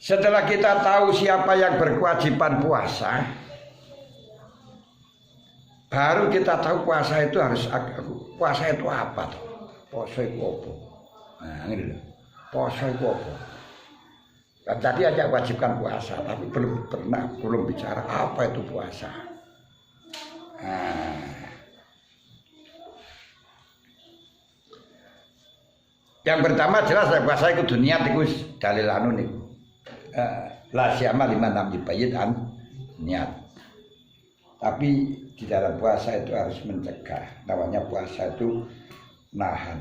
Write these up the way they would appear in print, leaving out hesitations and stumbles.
Setelah kita tahu siapa yang berkewajiban puasa, baru kita tahu puasa itu apa tuh? Puasa itu apa? Nah, ini loh. Puasa itu apa? Dan tadi aja wajibkan puasa, tapi belum bicara apa itu puasa. Nah. Yang pertama jelas puasa itu dunia itu dalil anu niku. La syama liman lam yubayyin niat. Tapi di dalam puasa itu harus mencegah. Namanya puasa itu nahan,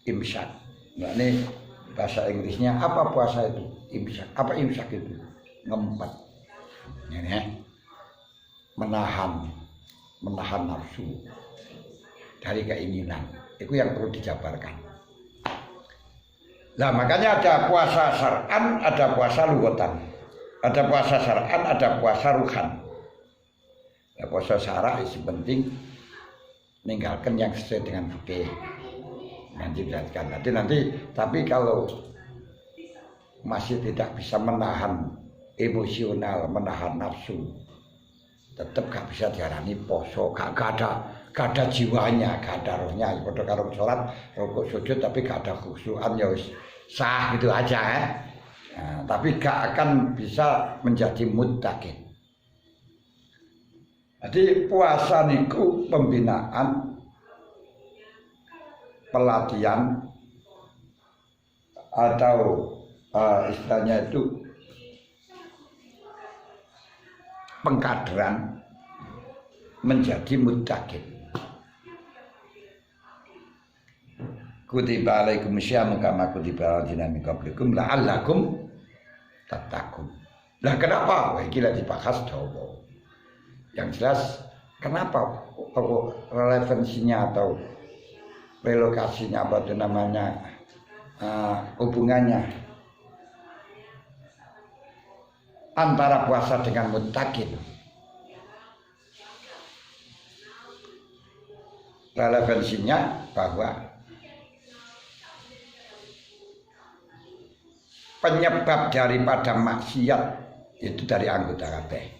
imsak. Nah, ini bahasa Inggrisnya apa puasa itu? Imsak. Apa imsak itu? Ngempet. Ini menahan nafsu dari keinginan. Itu yang perlu dijabarkan. Nah, makanya ada puasa syar'an, ada puasa lughatan. Ada puasa syar'an, ada puasa ruhan. Nah, puasa syara' itu penting meninggalkan yang sesuai dengan fikih. Nanti dijelaskan. Tapi kalau masih tidak bisa menahan emosional, menahan nafsu, tetap gak bisa diarani poso, gak ada jiwanya, gak ada rohnya. Pada karo sholat, rukuk sujud tapi gak ada khusyuan, ya sah gitu aja ya. Nah, tapi gak akan bisa menjadi muttaqin. Jadi puasa niku pembinaan, pelatihan atau istilahnya itu pengkaderan menjadi muttaqin. Kutiba alaikum syiyam kama kutiba alladhina min qablikum la'allakum tattaqun. Lah kenapa? Wah, iki lagi dibahas dawa. Yang jelas kenapa relevansinya atau relokasinya apa itu namanya hubungannya antara puasa dengan muttaqin. Relevansinya bahwa penyebab daripada maksiat itu dari anggota kabeh.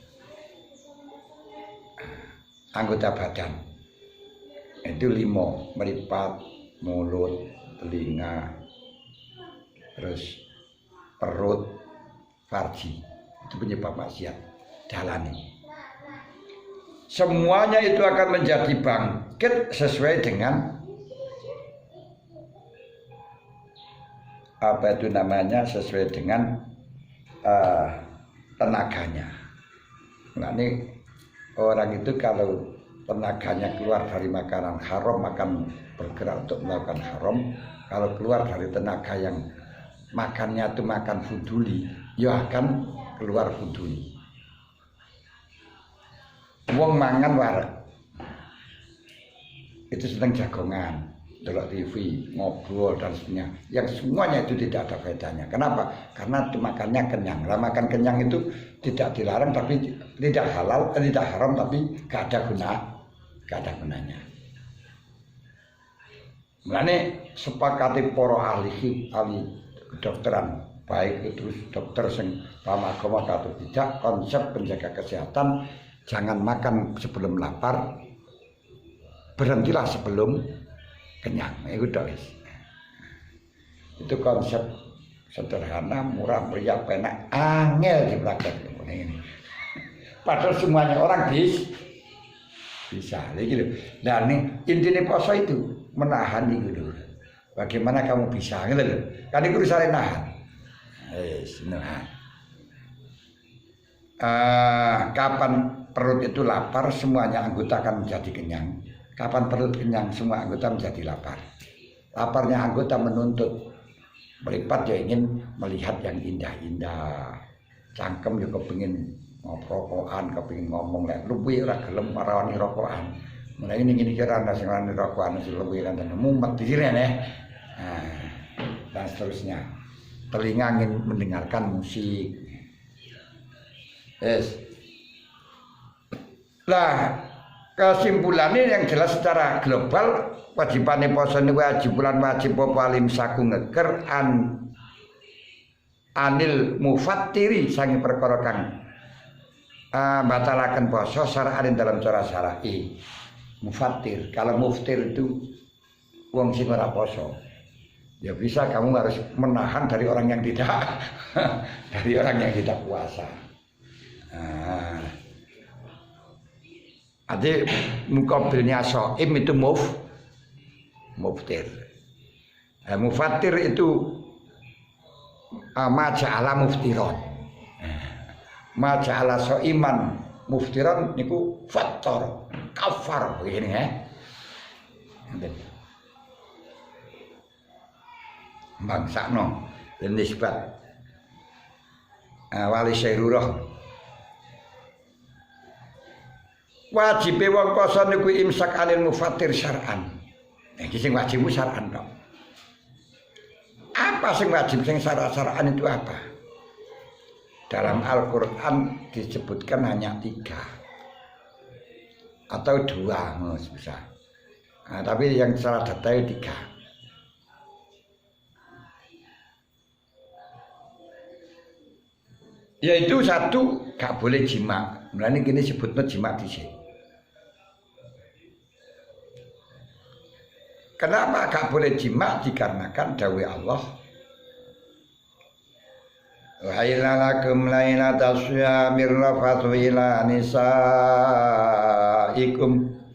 Anggota badan itu 5, meripat, mulut, telinga, terus perut, farji. Itu penyebab maksiat. Dalani. Semuanya itu akan menjadi bangkit sesuai dengan apa itu namanya, sesuai dengan tenaganya. Nah, ini orang itu kalau tenaganya keluar dari makanan haram akan bergerak untuk melakukan haram. Kalau keluar dari tenaga yang makannya itu makan fuduli, ya akan keluar fuduli. Wong mangan wareg itu sedang jagongan, delok TV, ngobrol dan sebagainya. Yang semuanya itu tidak ada faedahnya. Kenapa? Karena itu makannya kenyang. Lah makan kenyang itu tidak dilarang tapi tidak halal, tidak haram tapi gak ada gunanya. Mulane sepakati para ahli kedokteran, baik itu dokter sing paham agama atau tidak, konsep penjaga kesehatan jangan makan sebelum lapar, berhentilah sebelum kenyang. Itu konsep sederhana, murah, meriah, enak, angel dipraktekkan ini. Padahal semuanya orang bisa. Gitu. Nah, ini intinya puasa itu menahan itu. Bagaimana kamu bisa? Gitu. Kan itu urusan nahan. Kapan perut itu lapar, semuanya anggota akan menjadi kenyang. Kapan perut kenyang, semua anggota menjadi lapar. Laparnya anggota menuntut. Meripat ya ingin melihat yang indah-indah. Cangkem ya kepingin ngoprokokan, kepingin ngomong lek luwih ora gelem marawani rokokan. Mulai ini kira anda sing ngarani rokokan sing luwih kan mumet direne. Nah, dan seterusnya. Telinga ingin mendengarkan musik. Yes. Lah kesimpulannya yang jelas secara global wajibane poso niku wajib bulan wajib apa alim saku ngeker anil mufattiri sange perkara kang batalaken poso syara'an dalam cara syar'i. Mufattir, kalau muftir itu wong sing ora poso. Ya bisa kamu harus menahan dari orang yang tidak dari orang yang tidak puasa. Ade mukabilnya shaim itu muftir. Mufattir itu maja'ala muftiron. Maja'ala shaiman muftiron niku fattor kafar begini ya. Bangsakno nisbat wali syairuroh wajibe wong poso niku imsak anil mufattir syar'an. Iki sing wajib syar'an tok. Apa sing wajib sing syar'an itu apa? Dalam Al-Qur'an disebutkan hanya 3 atau 2 bisa. Tapi yang secara detail 3. Yaitu 1 gak boleh jima. Mulane kene sebutnya jima dhisik. Kenapa gak boleh jima? Dikarenakan dawuh Allah wa ilalakum lailata syamir rafatu ila nisaikum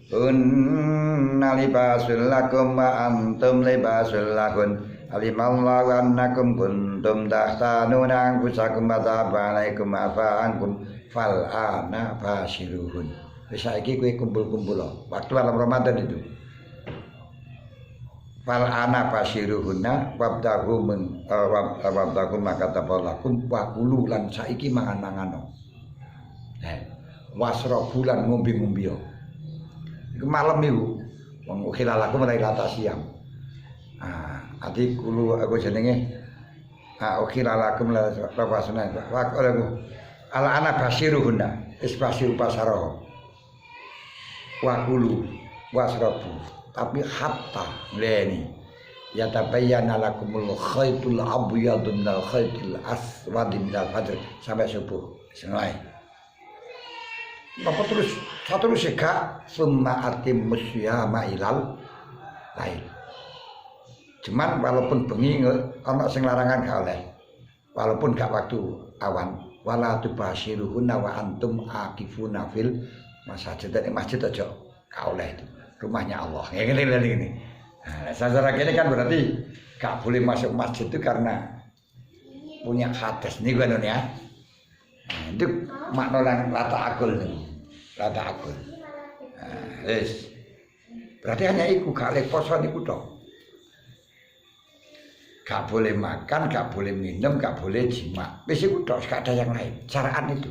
hunna libasul lakum wa antum libasul lahun alimallahu annakum kuntum tahtanuna anfusakum wa tabalaikum afa'ankum fal ana basyiruhun. Wis saiki kowe kumpul-kumpul waktu malam Ramadan itu. Fal ana basyiruhunna wabdahu wabdahu maka tabalakum wa kulu lan saiki mangan-mangano. Wasrabu lan ngombe-ngombe. Iku malam niku wong khilalakum lailata siam. Ati kulu aku jenenge khilalakum la wasna. Wa ala ana basyiruhunna isbasiru pasaro. Wa kulu wasrabu. Tapi hatta leni ya tabayyana lakumul khaytul abyadu minal khaytil aswadi minal fajr sampai subuh selesai. Bapak terus seka summa atimmus syiyama ilal lail. Cuman walaupun bengi ana sing larangan gak oleh. Walaupun gak waktu awan wala tubasyiruhunna wa antum aqifuna fil masjid. Dan masjid aja gak oleh itu. Rumahnya Allah. Ya gini. Secara gini kan berarti gak boleh masuk masjid itu karena punya hadas nih kan ya. Itu makna yang lata akul nih. Lata akul. Yes. Berarti hanya iku gak boleh poso niku tok. Gak boleh makan, gak boleh minum, gak boleh jima. Wis iku tok, gak ada yang lain. Caraan itu.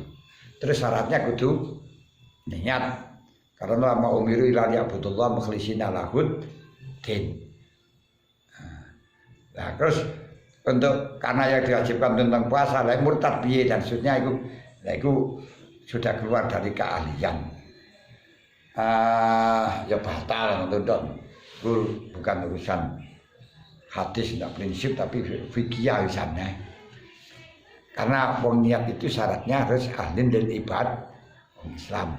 Terus syaratnya kudu niat. Karena ma umiru ila ya'budullah mukhlishina lahud din. Nah, terus untuk karena yang diwajibkan tentang puasa, lain murtad piye dan seterusnya itu sudah keluar dari keahlian. Ya batal nonton. Itu bukan urusan hadis tidak prinsip tapi fikih urusannya. Karena wong niat itu syaratnya harus ahli dan ibadah Islam.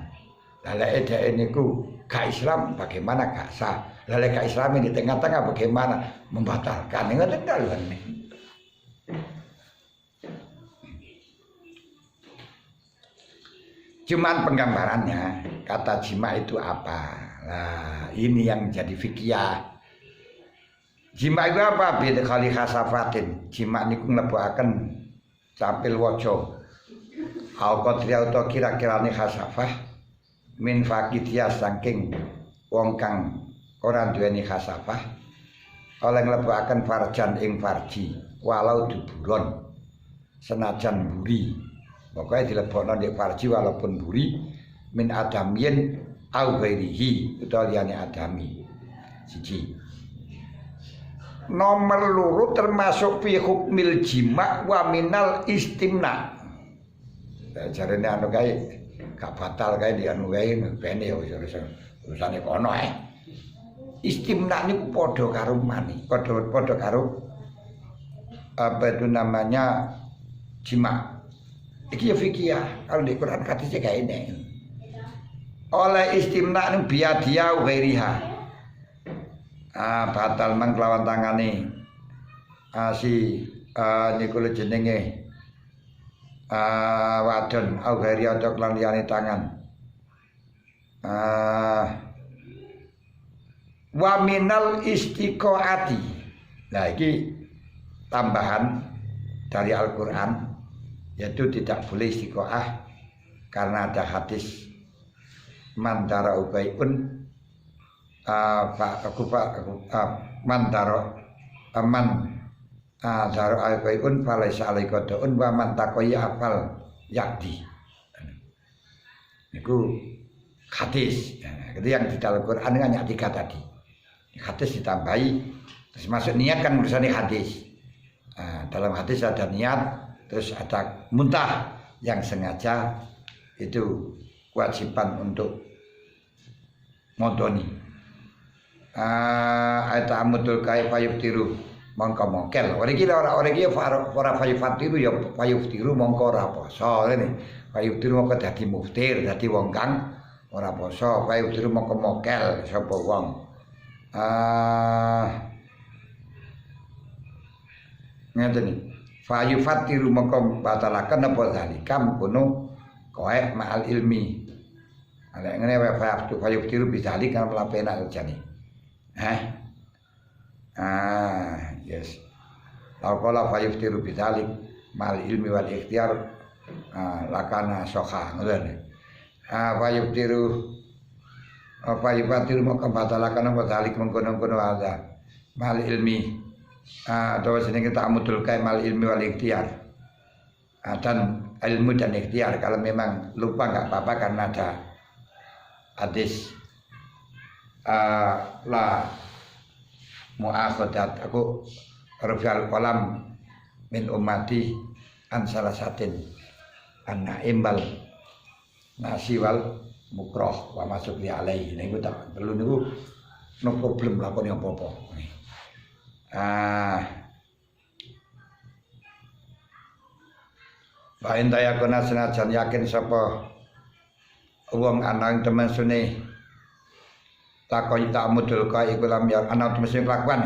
Lalu ini ku gak Islam bagaimana gak sah. Lalu gak Islam di tengah-tengah bagaimana membatalkan. Ini kan ini. Cuman penggambarannya kata jima itu apa? Nah ini yang jadi fikih. Jima itu apa? Beda kali khasafatin. Jima ini ku ngelebuakan capil wojo. Al-Qadriyah atau kira-kira ini khasafah. Min fakidya saking wong kang ora duweni khasafah oleh nglebakaken farjan ing farji walau duburon senajan buri pokoke dilebokno ndek farji walaupun buri min adamien au ghairihi utawa liyane adami siji. Nomor loro termasuk fi hukmil jima wa minal istimna. Jarene anu kae gak batal kae di anu kae bene ya urusane kono Istimna niku padha karo mani, padha karo apa itu namanya jima. Iki ya fikih kalau di Quran hadisnya kayak ini. Oleh istimna ning biadia ghairiha. Batal mang kelawan tangane si niku jenenge wadon au ghairiha atau kelan liyane tangan. Wa minal istiqaati. Nah iki tambahan dari Al-Qur'an yaitu tidak boleh istiqaah karena ada hadis mantara ubaiun mantara aman daro ubaiun falaisa alaika daun wa man taqoya afal yakdi. Niku hadis. Itu yang di dalam Quran hanya 3 tadi. Hadis ditambahi terus masuk niat kan urusannya hadis. Dalam hadis ada niat terus ada muntah yang sengaja itu kewajiban untuk modoni. Ayat amudul kai payuf tiru mongko mokel. Ora iki ora payuf tiru ya payuf tiru mongko ora poso ngene. Payuf tiru mongko dadi muftir, dadi wong kang ora poso. Payuf tiru mongko mokel sapa wong. Ngeten iki. Fayufatiru mongko batalaken apa zalikam kuno koe ma'al ilmi. Ala ngene wae fayuftiru bizalik kan melapena jane. Yes. Lau qala fayuftiru bizalik ma'al ilmi wal ikhtiar lakana sokha ngoten. Fayufatiru mongko batalaken apa zalik mengkono-kono ada ma'al ilmi. Atau seneng kita amudul mal ilmi wal ikhtiar dan ilmu dan ikhtiar. Kalau memang lupa nggak apa-apa karena ada hadis la mu'akhadat aku rafal qalam min ummati an salasatin an-naim wal nasi wal mukroh wa masuk li alaihi. Niku tak perlu niku no problem lakoni apa-apa. Bain daya kena senajan yakin sapa wong ana ing temen sune lakon tak mudul ka iku lam yar ana temen sing kelakuan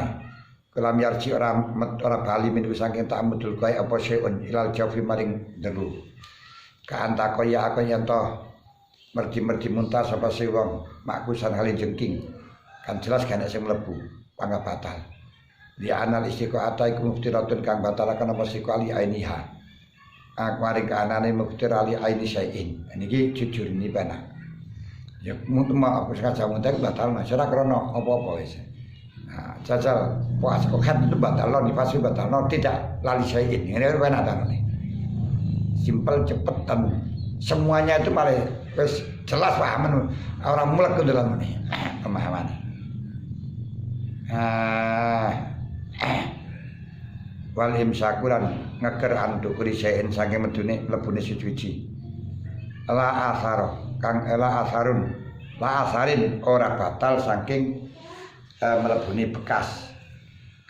kelam yarji ora bali min saking tak mudul ka apa seun ilal jawfi maring delu kan takoya aku yen to merdi-merdi muntah sapa sing wong makusan halin jengking kan jelas kan sing mlebu pangga batal. Dia anal istiqo'ata iku muftiratun kang batalakan apa istiqo'ali ainiha. Akwari kanane muftirali aini syai'in. Niki jujur ini bana. Ya muntah apa sengaja muntah batal masyarakat krono apa-apa wis. Jajal puas kok kan itu batal ni pasti batal tidak lali syai'in. Ini bana tanane. Simpel cepet dan semuanya itu malah wis jelas pahaman orang mulek ke dalam ini pemahaman. Wal imsakuran ngeker antuk risain saking medune lebune suci. La asar kang la asarun la asarin ora batal saking melebuni bekas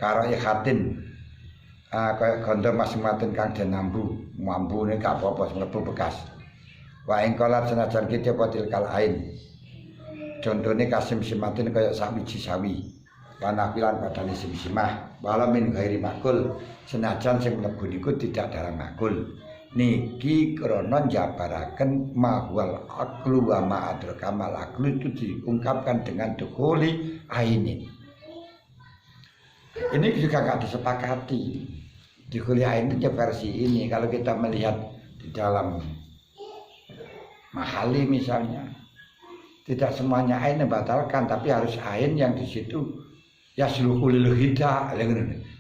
karo ikhatin kaya gondo masing-masing kang den mambune gak apa-apa mlebu bekas. Wa ing kalat senajan kita potil kal ain. Contone kasim simatin kaya sak wiji sawi. Panapilan badane simsimah wala min ghairi makul senajan sing mlebu niku tidak dalam makul niki krana njabaraken mahwal aqlu wa ma adrakamal aqlu itu diungkapkan dengan dukhuli ainin. Ini juga gak disepakati dukhuli ain itu versi ini. Kalau kita melihat di dalam mahali misalnya tidak semuanya ain dibatalkan, tapi harus ain yang di situ yaslukul hida,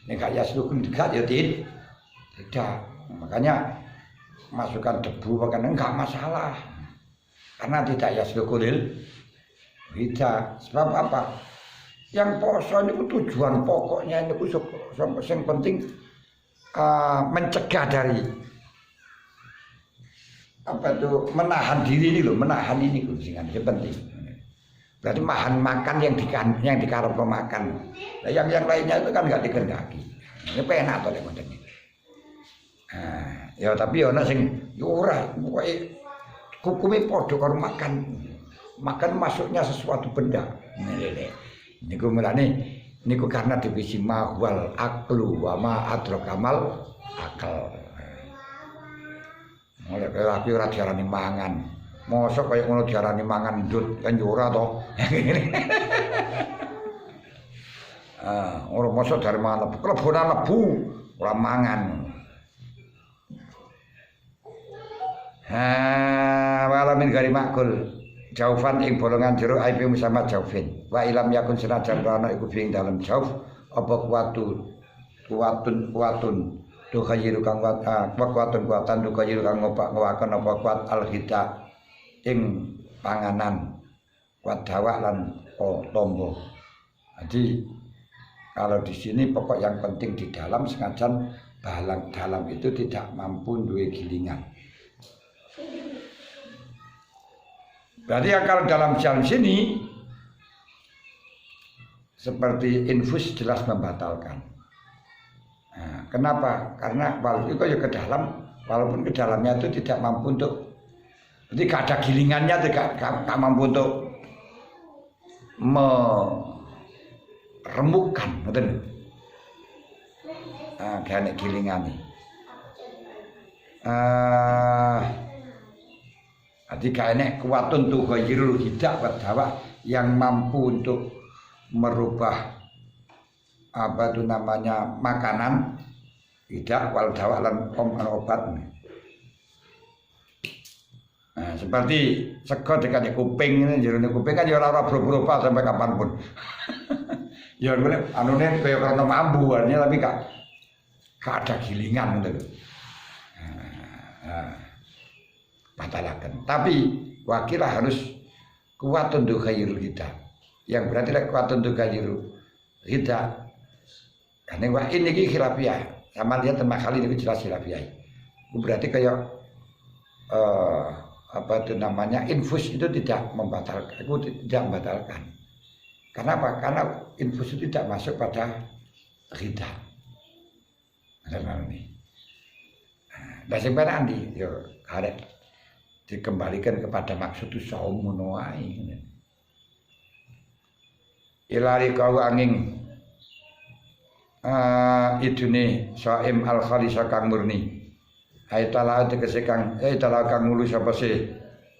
nek yaslukul hida ya tidak. Makanya masukkan debu bahkan enggak masalah. Karena tidak yaslukul hida. Sebab apa? Yang poso itu tujuan pokoknya itu yang penting mencegah dari apa itu menahan diri ini loh, menahan ini kucingan itu penting. Berarti makan yang dikarep pemakan. Nah, yang lainnya itu kan nggak dikehendaki. Ini penak atau yang Ya tapi ana sing yo ora pokoke hukume padha karo makan. Makan masuknya sesuatu benda. Niku mulane niku karena divisi mahwal aklu wa ma adrakamal akal. Mulai lagi ora diarani mangan. Mosok kaya ngono diarani mangan ndut kan yo ora to. Ora mosok dari mangan lebu, kelebonan lebu ora mangan. Walamin gari makul jaufan ing bolongan jero aib sama jaufin wa ilam yakun senajan ana iku ing dalem jauf apa kuatun tu khayiru kang kuatan tu khayiru kang ngopak-ngowaken apa kuat al-hida ing panganan kuat dawak lan tombo. Jadi kalau di sini pokok yang penting di dalam senajan balang dalam itu tidak mampu duwe gilingan. Berarti ya kalau dalam jalan sini seperti infus jelas membatalkan. Nah, kenapa? Karena walaupun itu ya ke dalam, walaupun ke dalamnya itu tidak mampu untuk, jadi gak ada gilingannya, tidak mampu untuk meremukkan, betul? Gak gilingan nih. Jadi kayaknya kuatun tuh ghairul hidak wadawak yang mampu untuk merubah apa itu namanya makanan hidak wal dawak lan obat. Nah, seperti sego dikasih kuping ini jerone kuping kan ya ora berubah sampai kapanpun. Ya anune kaya karena mambu tapi gak ada gilingan gitu. Batalakan. Tapi wakil harus kuat untuk khairul hida. Yang berarti kuat untuk khairul hida. Karena wah ini khilafiyah. Sama lihat teman kali ini jelas khilafiyah. Berarti kayak apa itu namanya infus itu tidak membatalkan. Aku tidak membatalkan. Kenapa? Karena infus itu tidak masuk pada hida. Ada ini. Nah, sebenarnya andi yo karek dikembalikan kepada maksud saum munuai. Ilari kau angin idune saim al khalisa kang murni. Aitala tegese kang kang ngulu sapa se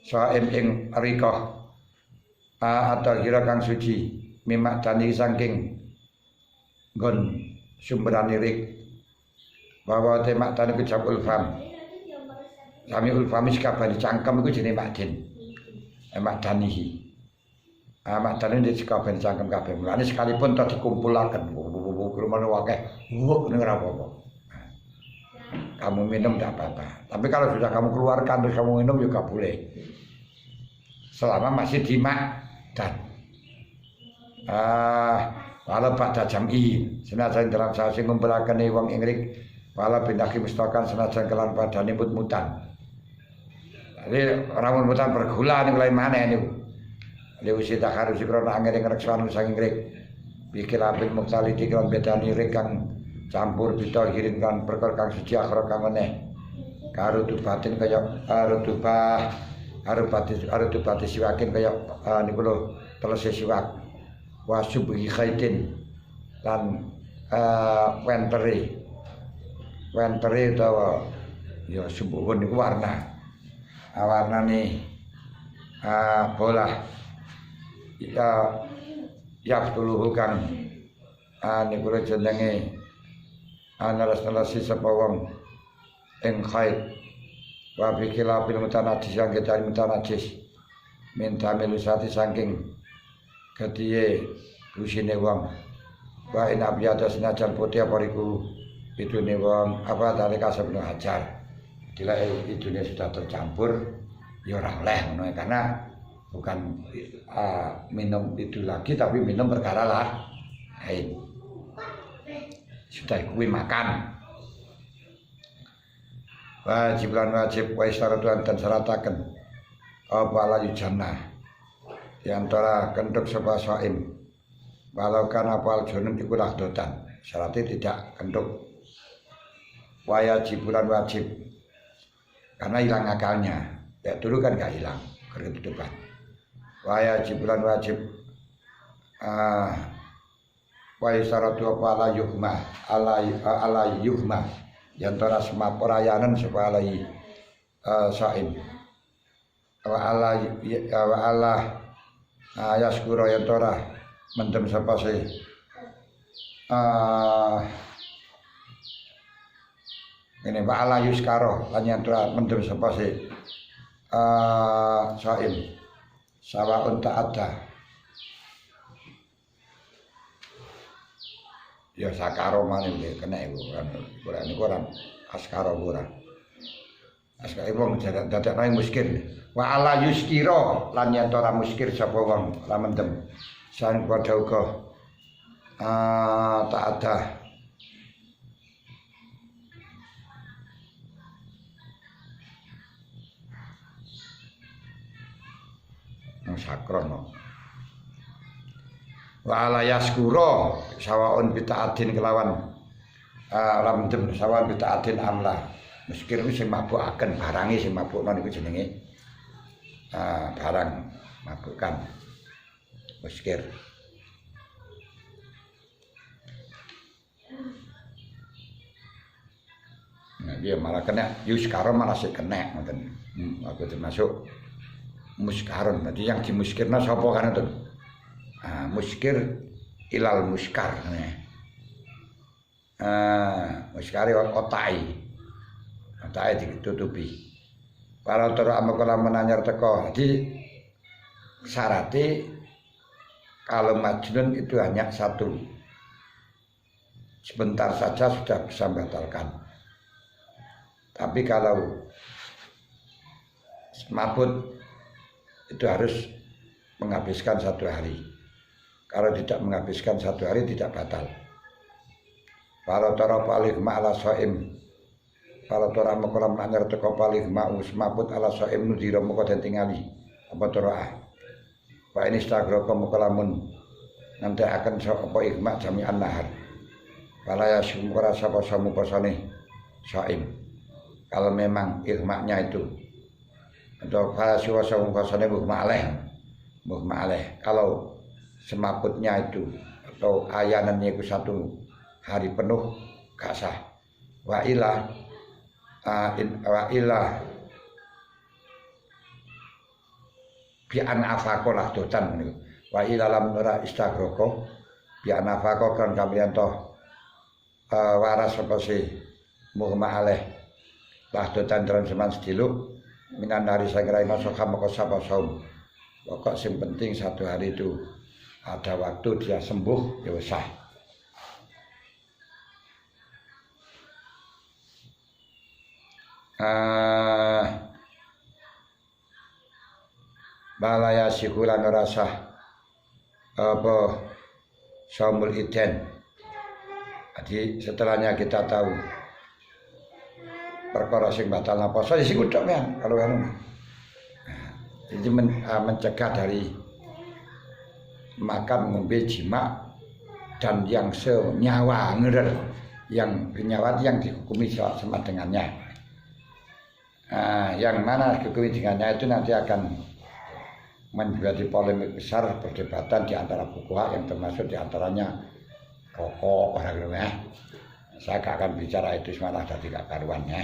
saim ing rika atau kira kang suci mimak tani saking gon sumberane rik bahwa temak tani kecapul fam. Kami ulfamis kabari cangkem itu jenis makdin makdanihi makdanihi di kabari cangkem kabari mulanya sekalipun tak dikumpulkan rumahnya wakil ini apa-apa kamu minum tidak apa-apa tapi kalau sudah kamu keluarkan terus kamu minum juga boleh selama masih di makdan walau pada jam'i senajan dalam sasi ngumpulkan wong ingrik walau bindaki mustakan senajan kelan pada nimut-mutan. Jadi orang mutan bergula nih mulai mana ini? Lewu sita harus dikerana angin yang reksan saking rek. Pikir apil muktali dikran bedani rek kang campur bidol hirin kan perkara kang suci akhir kang meneh. Karu tubatin kaya karu tubati siwakin kaya niku lho telese siwak. Wa subhi khaitin lan wenteri utawa ya subuhun niku warna. Warnane bola ya tuluh kang niku jenenge naras-narasi sapa wong ing khair wa bikila bil mutanajis yang kita mutanajis minta melusati saking ketiye busine wong wa in abiyata senajan putih apa iku idune wong apa dari kasab hajar. Bila idune sudah tercampur ya ora oleh ngono karena bukan minum itu lagi tapi minum perkara lah sudah kuwi makan wajib wa isyaratun dan syarataken apa la yujannah di antara kenduk sapa saim walau kana apal junun iku lahdotan syaratnya tidak kenduk wajib bulan wajib karena hilang akalnya. Ya dulu kan nggak hilang ketutupan. Wajib bulan wajib wa isaratu apa ala yuhma ala yuhma yantara semua perayanan supaya alai saim wa ala yaskura yantara mendem sapa se ini wa ala yuskaro lan yantara mendem sapa se saim sawaun ta'adda ya sakaro maneh kena iku Quran askaro ora askaro wong dadekno muskir wa ala yuskira lan yen ora muskir sapa wong la mendem sang padha uga ta'adda sakrono wa ala yaskura sawaun bita'atin kelawan ramdem sawaun bita'atin amla muskir ku sing mabukaken barange sing mabukno niku jenenge barang mabukan muskir nah dia malah kena yuskara malah sik kena ngoten aku termasuk muskaron, berarti yang dimuskirna sapa kan itu? Muskir ilal muskar. Muskari otai ditutupi. Para tera amakala menanyar teko. Jadi syaratnya kalau majnun itu hanya satu. Sebentar saja sudah bisa membatalkan. Tapi kalau mabut itu harus menghabiskan 1 hari. Kalau tidak menghabiskan 1 hari tidak batal. Para tara palih ma'ala shaim. Para tara makalam anyar teko palih ma'u semaput ala shaim nudira moko den tingali. Apa tara? Wa ini stagroko mukalamun nanti akan apa ikma jami'an nahar. Fala yasumura sapa samu posane shaim. Kalau memang ikmaknya itu atau fala samu posane mukma alaih. Kalau semaputnya itu atau ayanannya itu 1 hari penuh gak sah. Wa ilah bi'an afakolah dotan niku. Wa ilalam nura istagroko bi'an afako kan kalian toh waras apa sih muhma alaih lah dotan dalam seman sediluk minan hari sakirai masuk maka sapa saum. Pokok yang penting 1 hari itu ada waktu dia sembuh ya sah. Balaya sikulan rasa apa saumul iden. Jadi setelahnya kita tahu perkara sing batal apa saja sing udah men kalau anu. Jadi mencegah dari makan ngombe jima dan yang senyawa ngerer yang bernyawa yang dihukumi sama dengannya. Yang mana dihukumi dengannya itu nanti akan menjadi polemik besar perdebatan di antara fuqaha yang termasuk di antaranya rokok orang ya. Saya gak akan bicara itu malah dari gak karuannya.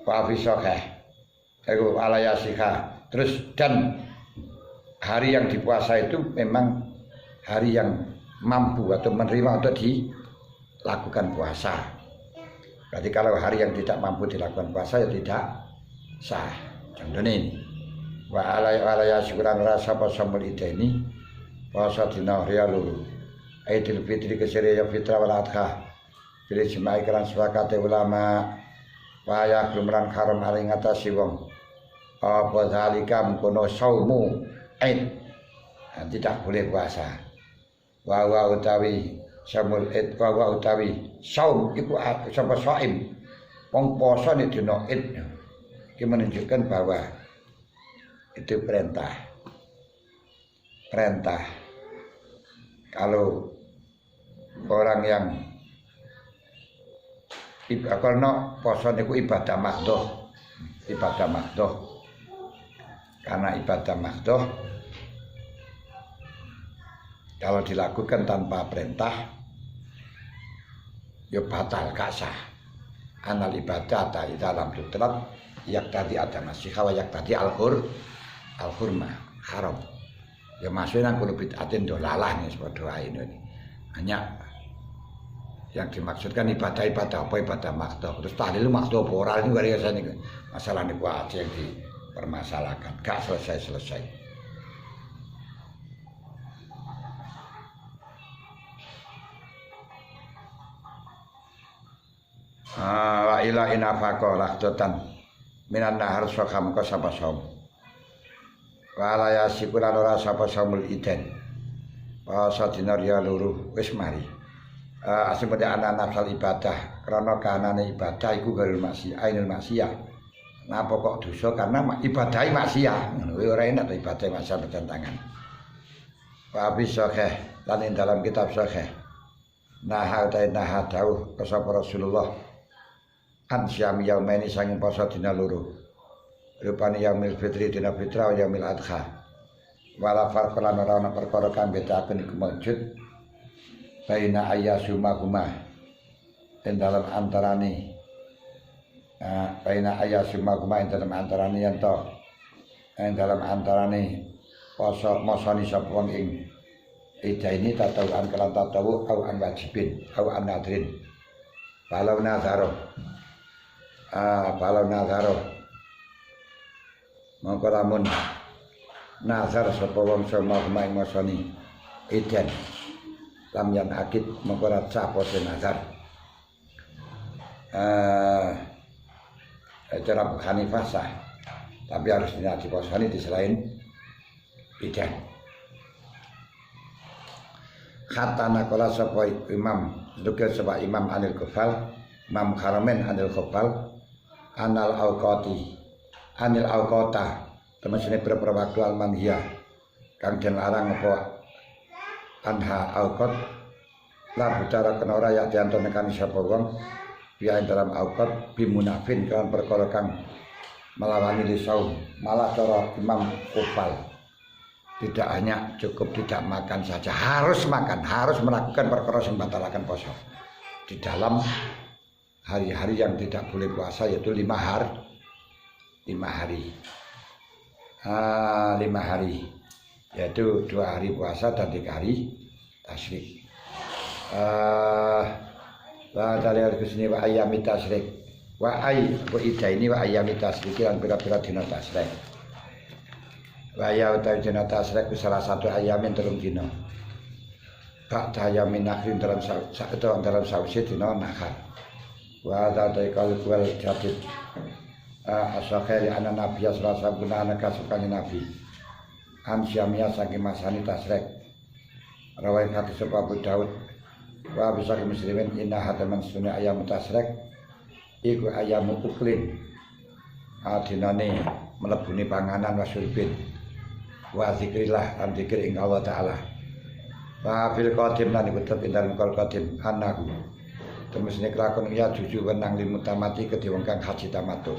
Wa fisokeh itu alayasika. Terus dan hari yang dipuasa itu memang hari yang mampu atau menerima untuk dilakukan puasa. Berarti kalau hari yang tidak mampu dilakukan puasa ya tidak sah. Contohnya ini. Wa alaya syukuran rasa pasamul ini puasa dina rialul Aidil Fitri kesiriya fitrah wal adha. Bila jemaah kelan sepakate ulama wa ya lumran haram ari ngatasi wong apa zalika mengkono saumu aid tidak boleh puasa wa utawi samul id wa utawi saum iku sapa saim wong poso nek dina id iki menunjukkan bahwa itu perintah kalau orang yang karena poso niku ibadah makdoh ibadah makdoh. Karena ibadah makdoh kalau dilakukan tanpa perintah ya batal gak sah. Anal ibadah ta dalam tutrat yak tadi ada nasiha wa yak tadi al-hurma haram. Ya maksudnya kulo bid'atin dolalah nih seperti ini. Hanya yang dimaksudkan ibadah-ibadah apa ibadah makdoh. Terus tahlil makdoh apa ora ini biasa nih masalah niku aja yang dipermasalahkan. Gak selesai-selesai. Wa ila inafaqa lahdatan minan nahar sokam ka sapa som. Wa la yasikulan ora sapa somul iden. Puasa dina ya loro wis mari. Asing pada anak nafsal ibadah karena kanane ibadah iku garul maksiat ainul maksiat. Napa kok dosa karena ibadahi maksiat ngono ora enak ibadah maksiat bertentangan. Wa bisakeh lan dalam kitab sahih nah dawuh kasapa Rasulullah an syam yaumaini sanging poso dina loro rupane yaumil fitri dina fitra yaumil adha wala farqan ora ana perkara kang bedaken iku maujud baina ayyasuma huma ing dalam antarane baina ayyasuma huma ing dalam antarane yen to ing dalam antarane poso mosoni sapa wong ing ida ini tatawuan kelan tatawu au an wajibin au an nadrin balau nazaro mongko lamun nazar sapa wong sama maing mosoni idan lam yan akid mongko ra capo nazar cara Hanifah sah tapi harus diposoni di selain idan. Kata nakola sapa imam dukil sapa imam anil kufal imam Haramain anil kufal anal auqati anil auqata temasine pira-pira waktu almanhiya kang den larang apa anha auqat la bicara kena ora ya dianto nekani sapa wong biya dalam auqat bimunafin kan perkara kang melawani lisau malah cara imam kufal tidak hanya cukup tidak makan saja, harus makan, harus melakukan perkara yang membatalkan puasa di dalam hari-hari yang tidak boleh puasa yaitu 5 hari. 5 hari yaitu 2 hari puasa dan 3 hari tasyrik. Wa dalil kusni wa ayyami tasyrik wa ini wa ayyami tasyrik lan pira-pira dina tasyrik. Waya utawi dina tasyrik salah satu ayamin telung dina. Kak ayamin nakrin dalam sawise dina nakhar. Wa ta'ala kalbul jadid. Asakhir ana nabi sallallahu alaihi wasallam kasukane nabi. An syamia saking masani tasyrik. Rawai hadis Abu Daud. Wa bisa muslimin inna hataman sunni ayam tasyrik. Iku ayam uklin. Adinane melebuni panganan wasurbin. Wa zikrillah lan zikir ing Allah taala. Wa fil qadim lan tetep ing dalem qadim anaku. Temesne kelakon ya juju wenang limutamati kedhe wong kang haji tamattu.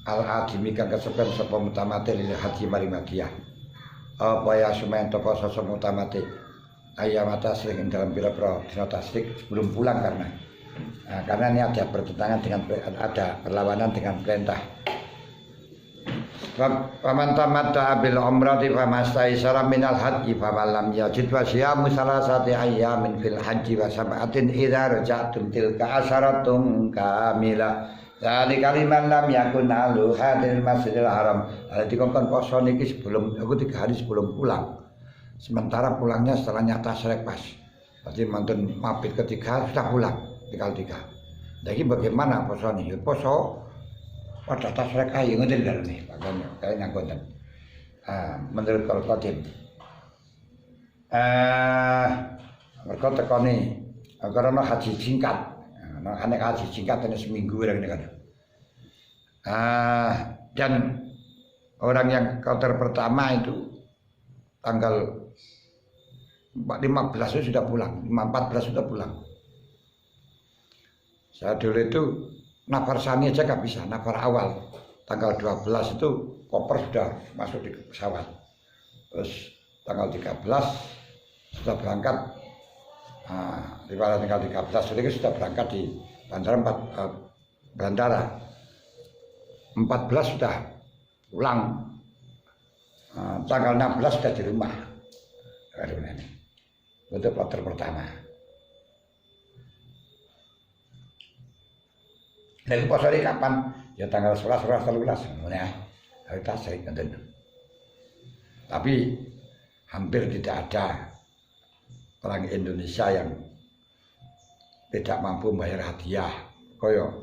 Al adimi kang kesepen sapa mutamate lil haji mari Madiyah. Apa ya sumen tapa sasa mutamate. Ayam atas sering dalam pira-pira dina tasrik sebelum pulang karena ini ada bertentangan dengan ada perlawanan dengan perintah. Faman tamatta bil umrati famastaisara minal haji faman lam yajid wa siyamu salasati ayyamin fil haji wa sab'atin idza raja'tum tilka asharatun kamilah. Zalika liman lam yakun alu hadil masjidil haram. Ada dikongkon poso niki sebelum 3 hari sebelum pulang. Sementara pulangnya setelahnya tasyrik pas. Berarti mantun mabit ketika sudah pulang tinggal 3. Jadi bagaimana poso ini? Poso pada tasyrik ayo ngoten lho nih, makanya kayak nganggoten. Menurut Al-Qadim. Mereka tekoni karena haji singkat. Anak haji singkat hanya seminggu kan. Dan orang yang kloter pertama itu tanggal 15 sudah pulang, 14 sudah pulang. Saya dulu itu nafar sani aja nggak bisa, nafar awal tanggal 12 itu koper sudah masuk di pesawat. Terus tanggal 13 sudah berangkat. Di tanggal 13 itu sudah berangkat di bandara 14 sudah pulang. Tanggal 16 sudah di rumah. Itu kloter pertama. Dan pas hari kapan? Ya tanggal 11, 13. Ya, hari tasrik. Tapi hampir tidak ada orang Indonesia yang tidak mampu membayar hadiah. Koyo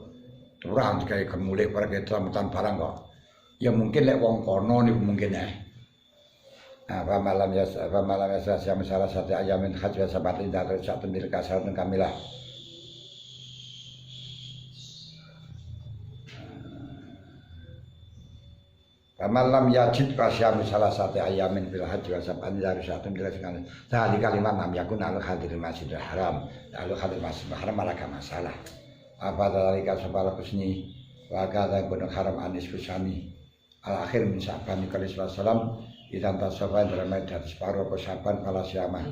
turang kayak kemulih para keselamatan barang kok. Ya mungkin lek wong kono niku mungkin ya. Apa malam ya salah satu ayamin haji sabatin dari satu milik kasar dan kamilah. Malam yajid kasyam salah satu ayamin bil haji wa sab'an dari satu menjelaskan tadi kalimat nam yakun al hadir masjidil haram al hadir masjidil haram malaka masalah apa dari kasabala kusni wa kadza kun haram anis kusani al akhir min sa'ban kalis wasallam idan tasaban dalam dari separuh pesaban pala siamah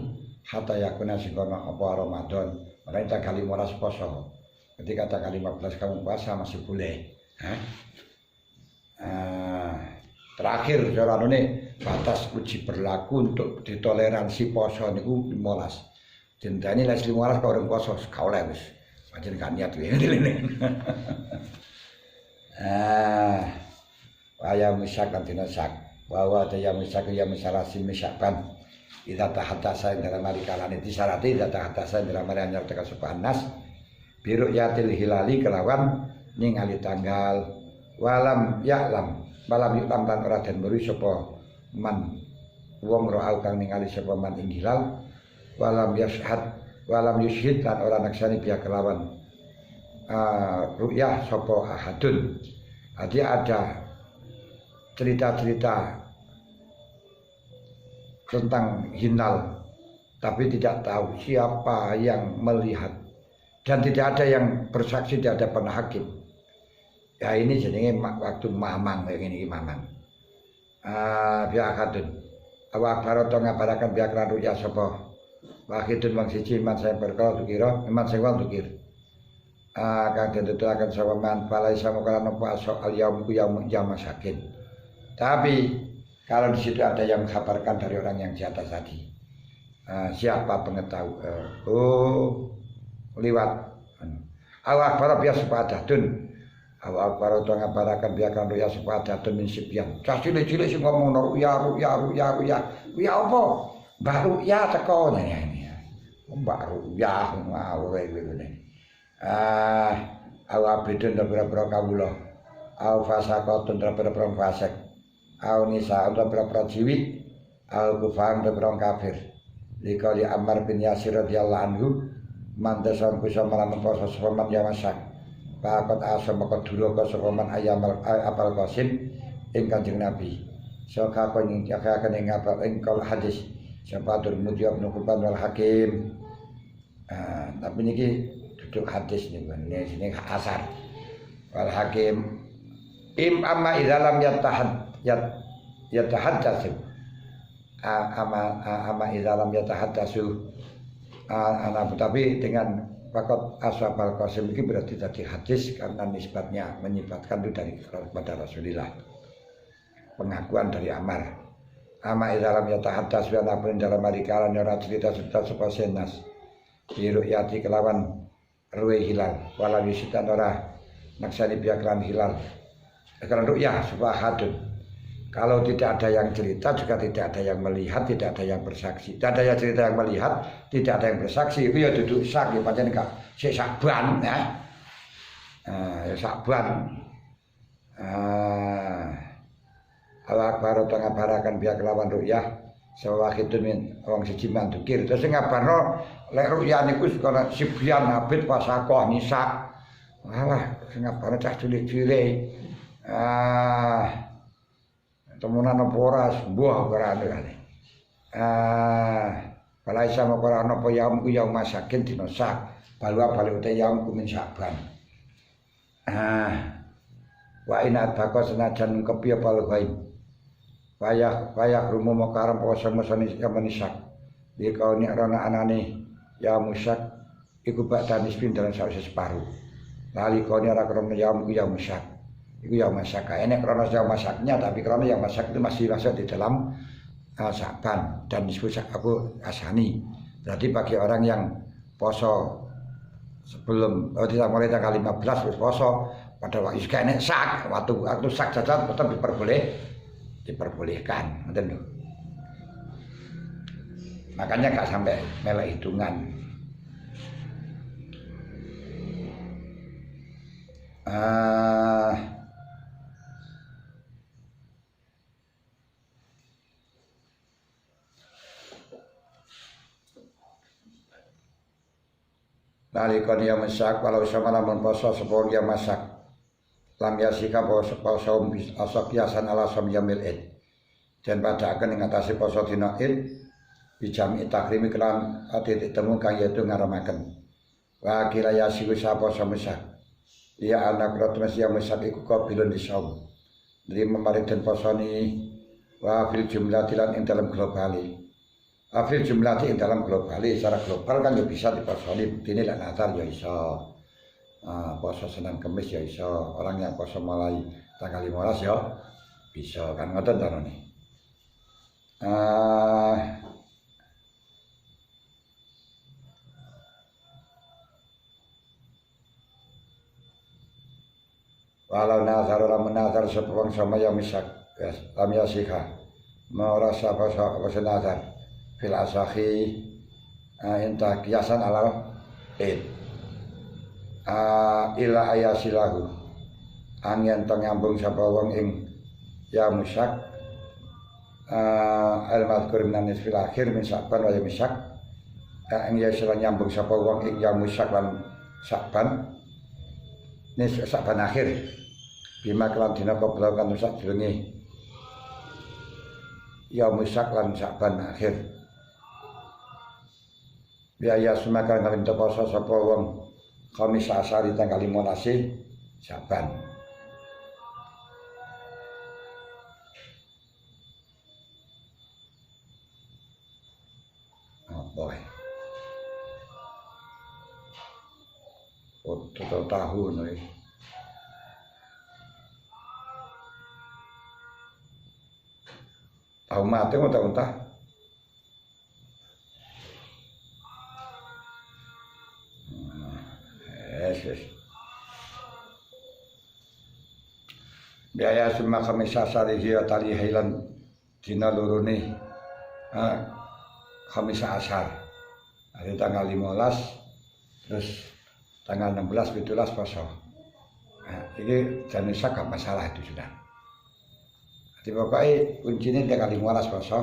hatta yakuna singkono apa Ramadan mereka kali 15 poso ketika kali 15 kamu puasa masih boleh terakhir cara ini batas uji berlaku untuk ditoleransi poso niku 15. Dinteni lek 15 kok orang poso kaoleh wis. Pancen kan niat ngene. Waya misakan dina sak. Bahwa ya misak ya misarasi misakan. Ida tahatta dalam hari kalane disarati ida tahatta dalam hari anyar teka sopan nas. Biru yatil hilali kelawan ningali tanggal walam ya'lam malam yuklam lan ora den mburi sapa man wong ro'au kang ningali sapa man ing hilal walam yushhid lan ora naksani pihak kelawan ru'yah sapa ahadun. Jadi ada cerita-cerita tentang hilal tapi tidak tahu siapa yang melihat dan tidak ada yang bersaksi di hadapan hakim. Ya ini jenenge waktu mamang kayak gini mamang. Biar akadun. Awak baroto ngabarakan biar kelan ruya sapa. Wakidun wong siji man saya perkara tukira, man sing wong tukir. Kang den tuturaken sapa man balai sama kana napa soal yaum ku yaum sakin. Tapi kalau di situ ada yang mengkabarkan dari orang yang di atas tadi. Siapa pengetahu? Liwat. Awak baro biasa padadun. Awak baru tuh ngabarakan biarkan ruya supaya datun min sibyan. Cah cilik-cilik sing ngomong ruya apa? Mbak ruya teko ini. Mbak ruya ngawur ngene. Awak bidun berapa kawula. Aw fasaqatun berapa fasik. Aw nisa berapa jiwi. Aw kufar berapa kafir. Likali Ammar bin Yasir radhiyallahu anhu man tasam kusa malam poso sepaman ya masak. Pakot asam makot dulu ke sokoman ayam apal qasim ing Kanjeng Nabi. Soka kon ing jakaken ing apal ing kal hadis sapatur mujab nukuban wal hakim. Tapi niki duduk hadis niku sini asar. Wal hakim amma idzalam yatahaddatsu. Amma idzalam yatahaddatsu. Tapi dengan Pakot ashabal qasim ini berarti tadi hadis karena nisbatnya menyifatkan itu dari kepada Rasulullah. Pengakuan dari Ammar. Amma idalam yatahaddas wa nabun dalam marikalan ora cerita-cerita sapa senas. Biru yati kelawan ruwe hilal wala wisitan ora naksani biaklan hilal. Karena ru'yah supaya hadun. Kalau tidak ada yang cerita juga tidak ada yang melihat, tidak ada yang bersaksi. Tidak ada yang cerita yang melihat, tidak ada yang bersaksi. Itu ya duduk sak, ya pancen enggak sakban ya. Ya sakban. Allah akbar utawa ngabaraken biak lawan ru'yah sawahidun min wong siji mandukir. Terus ngabarno lek ru'yah niku sekolah sibyan abid pasakoh nisa. Alah sing ngabarno cah cilik-cilik. Temunan apa ora sembuh ora ngene. Balai sama ora ana apa yaum ku yaum masakin dina sak. Balwa bali uta yaum ku min saban. Wa inat bako senajan kepiye pal ghaib wayah rumo makaram poso mesoni kamanisak di kauni rana anane ya musak iku bakdan nisbin dalam sawise separuh lali kauni ora krono ya musak iku ya masak enek krono ya masaknya tapi krono yang masak itu masih di dalam Sa'ban dan nisbu aku asani berarti bagi orang yang poso sebelum tidak mulai tanggal 15 wis poso pada waktu kene sak waktu sak saja tetap diperbolehkan ngoten lho. Makanya gak sampai melek hitungan. Nalikon ya masak walau sama lamun poso sepuluh ya masak lam yasika poso asok yasan ala som yamil id dan pada akan mengatasi poso dina id bijami takrimi kelan titik temu kang yaitu ngaramaken wa kira yasiku sapa poso masak ya anak rotmes yang masak iku kabilun disom dari memarik dan posoni wa fil jumlah tilan ing dalam globali afil jumlah ing dalam globali secara global kan ya bisa diposoni ini lah nazar ya iso poso Senin Kemis ya iso orang yang poso mulai tanggal 15 ya bisa kan ngoten to nih walau nazar orang menazar sepuluh sama yang misak lam yasika mau rasa poso nazar fil asahi entah kiasan alal id ila ayasilahu angin tong nyambung sapa wong ing ya musak al madhkur minan fil akhir min Sa'ban wa misak ing ya sira nyambung sapa wong ing ya musak lan Sa'ban nis Sa'ban akhir bima kelan dina qabla kan sak jenenge ya musak lan Sa'ban akhir biaya semakan kami poso sapa wong Khamis asari tanggal 15 Sa'ban. Apa ya? Total tahun ya. Tahu mati mau tahu entah. Yes. Biaya semua kami sasari dia tali hilan dina lurune kami asar hari tanggal 15 terus tanggal 16 17 poso. Ini jenis gak masalah itu sudah. Jadi pokoknya kuncinya tanggal 15 poso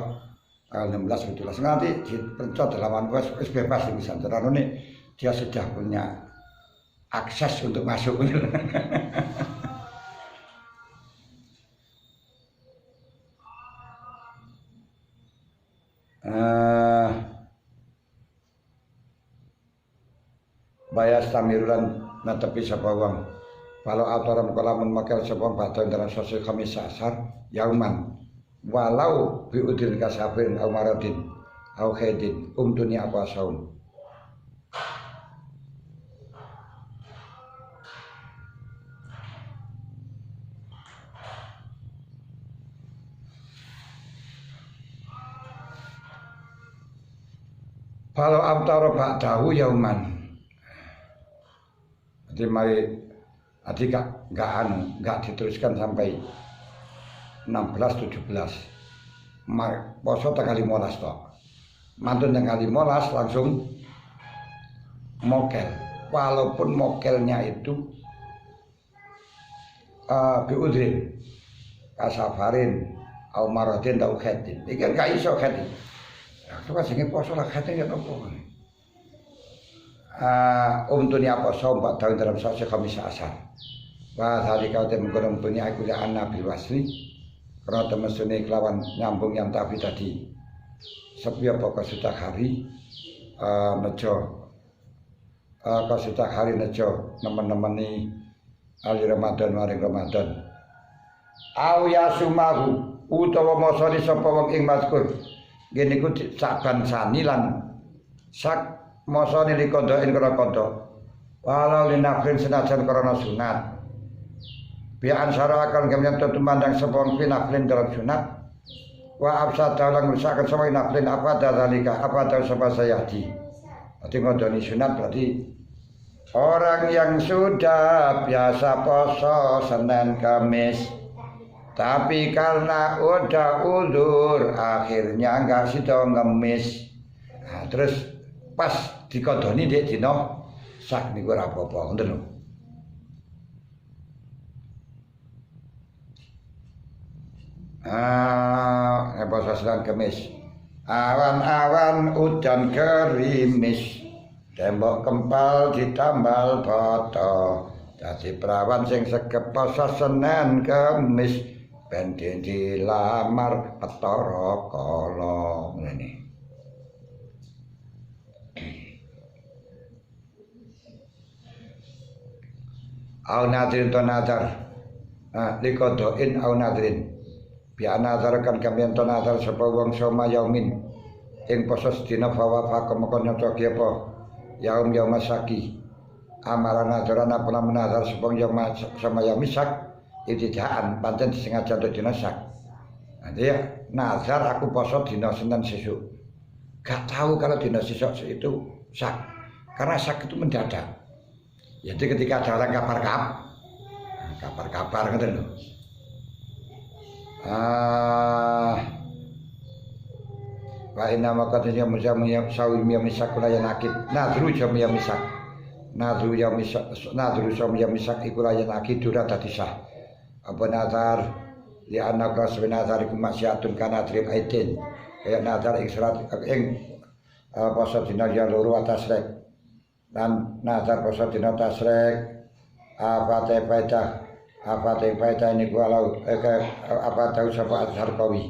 tanggal 16 17 nanti dipencot dalam wis bebas di santoran ini dia sudah punya akses untuk masuk. Bayas tamirulan natepi sapa wong walau atoram kalamun makel sapa badan dalam sosial kami sasar yauman walau biudin kasafirin au maradin au khedin dunia apa saum kalau abtaro ba'dahu yauman. Jadi mari gak diteruskan sampai 16 17. Poso tanggal 15 toh. Mantun tanggal 15 langsung mokel. Walaupun mokelnya itu biudrin kasafarin au maradin tau khedin. Iki kan gak iso khedin. Coba sing poso lah khedin ya nopo. Dunia poso 4 tahun dalam sasi kami asar. Wah tadi kau temu gunung dunia aku lihat anak bilwasli. Karena teman suni kelawan nyambung yang tapi tadi. Setiap pokok sudah hari nejo. Kau sudah hari nejo teman-teman ni ali Ramadan maring Ramadan au yasumahu utawa mosoni sapa wong ing mazkur ngene iku saban sani lan sak mosoni liqada ing rakadah walau linafrin senajan karena sunat bi'an syara akan kemudian tumandang sapa wong naflin dalam sunat wa absada lan ngrusaken sapa naflin apa dzalika apa tahu sapa sayati berarti ngodoni sunat berarti orang yang sudah biasa poso Senin Kamis tapi karena udah udur akhirnya enggak sido ngemis nah, terus pas dikodoni dia dino sak niku ora apa-apa ngoten lho poso Senin Kamis awan-awan udan gerimis tembok kempal ditambal foto dadi prawan sing segep poso Senin Kamis ben dilamar Bathara Kala ngene. Au nadrin to nazar. Likodoin au nadrin. Bi nazarkan kamian to nazar sapa wong soma yaumin ing poso sedina fawa fakamoko nyocoki apa yaum yaumasaki. Amaran nazaran apa nazar sapa yaum sama yaumisak ibtidaan pancen disengaja untuk dina sak. Nanti ya nazar aku poso dina Senin sesuk. Gak tahu kalau dina sesuk itu sak. Karena sak itu mendadak. Jadi ketika ada orang kabar ngoten lho. Wa inna maqatnya mujamiyah sawimiyah misak layan akid. Nadru jamiyah misak. Nadru jamiyah misak iku layan akid ora dadi sah. Apa nazar li anna qas bin nazar iku maksiatun kana trip aitin kaya nazar ing surat ing poso dina ya loro atas rek dan nazar poso dina tasrek apa te faedah ini walau apa tahu sapa azhar kawi